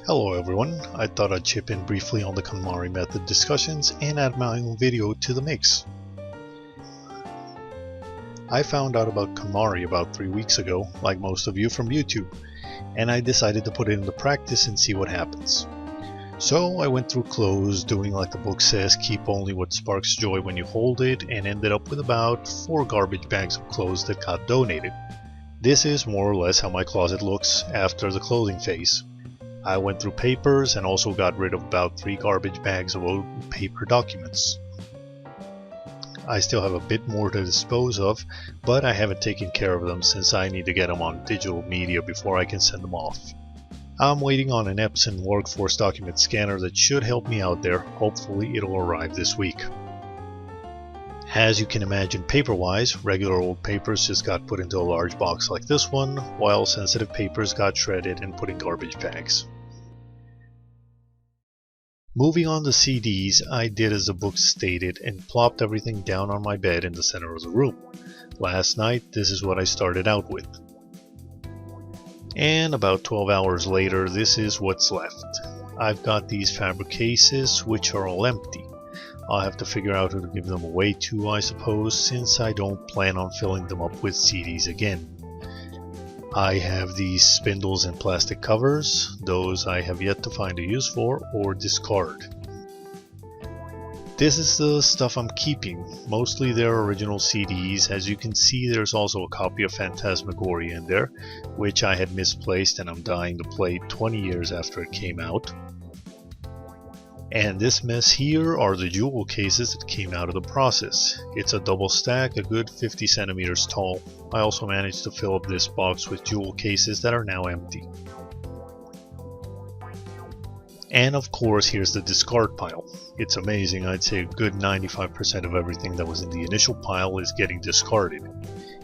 Hello everyone, I thought I'd chip in briefly on the Konmari Method discussions and add my own video to the mix. I found out about Konmari about 3 weeks ago, like most of you, from YouTube, and I decided to put it into practice and see what happens. So I went through clothes, doing like the book says, keep only what sparks joy when you hold it, and ended up with about 4 garbage bags of clothes that got donated. This is more or less how my closet looks after the clothing phase. I went through papers and also got rid of about 3 garbage bags of old paper documents. I still have a bit more to dispose of, but I haven't taken care of them since I need to get them on digital media before I can send them off. I'm waiting on an Epson workforce document scanner that should help me out there. Hopefully it'll arrive this week. As you can imagine, paper-wise, regular old papers just got put into a large box like this one, while sensitive papers got shredded and put in garbage bags. Moving on to CDs, I did as the book stated and plopped everything down on my bed in the center of the room. Last night, this is what I started out with. And about 12 hours later, this is what's left. I've got these fabric cases, which are all empty. I'll have to figure out who to give them away to, I suppose, since I don't plan on filling them up with CDs again. I have these spindles and plastic covers. Those I have yet to find a use for or discard. This is the stuff I'm keeping, mostly their original CDs. As you can see, there's also a copy of Phantasmagoria in there, which I had misplaced and I'm dying to play 20 years after it came out. And this mess here are the jewel cases that came out of the process. It's a double stack, a good 50 centimeters tall. I also managed to fill up this box with jewel cases that are now empty. And of course, here's the discard pile. It's amazing, I'd say a good 95% of everything that was in the initial pile is getting discarded.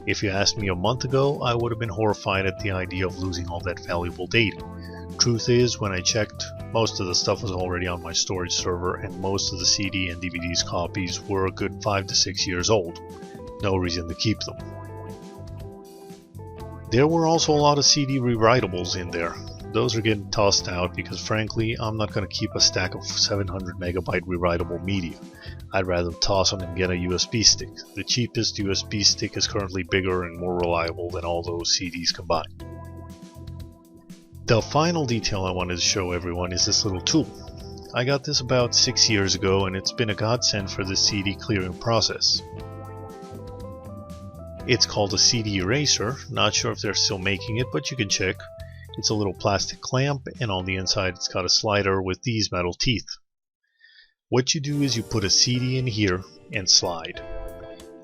If you asked me a month ago, I would have been horrified at the idea of losing all that valuable data. Truth is, when I checked, most of the stuff was already on my storage server and most of the CD and DVDs copies were a good 5 to 6 years old. No reason to keep them. There were also a lot of CD rewritables in there. Those are getting tossed out because frankly, I'm not going to keep a stack of 700 megabyte rewritable media. I'd rather toss them and get a USB stick. The cheapest USB stick is currently bigger and more reliable than all those CDs combined. The final detail I wanted to show everyone is this little tool. I got this about 6 years ago and it's been a godsend for the CD clearing process. It's called a CD eraser, not sure if they're still making it, but you can check. It's a little plastic clamp and on the inside it's got a slider with these metal teeth. What you do is you put a CD in here and slide,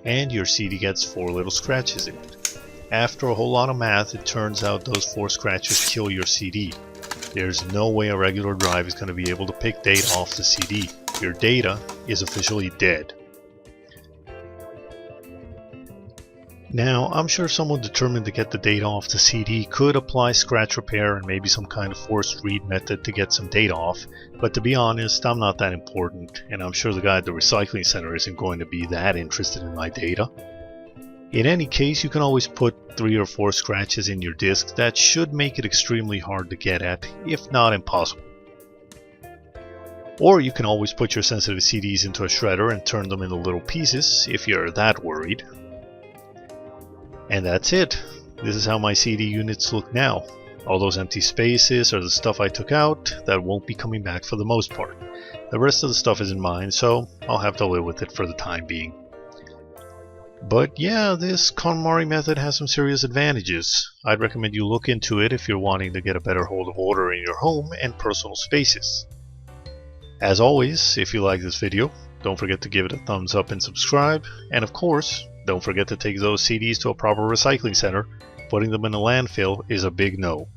and your CD gets 4 little scratches in it. After a whole lot of math, it turns out those 4 scratches kill your CD. There's no way a regular drive is going to be able to pick data off the CD. Your data is officially dead. Now, I'm sure someone determined to get the data off the CD could apply scratch repair and maybe some kind of forced read method to get some data off, but to be honest, I'm not that important, and I'm sure the guy at the recycling center isn't going to be that interested in my data. In any case, you can always put 3 or 4 scratches in your disk that should make it extremely hard to get at, if not impossible. Or you can always put your sensitive CDs into a shredder and turn them into little pieces if you're that worried. And that's it. This is how my CD units look now. All those empty spaces are the stuff I took out that won't be coming back for the most part. The rest of the stuff isn't mine, so I'll have to live with it for the time being. But yeah, this Konmari method has some serious advantages. I'd recommend you look into it if you're wanting to get a better hold of order in your home and personal spaces. As always, if you like this video, don't forget to give it a thumbs up and subscribe, and of course, don't forget to take those CDs to a proper recycling center. Putting them in a landfill is a big no.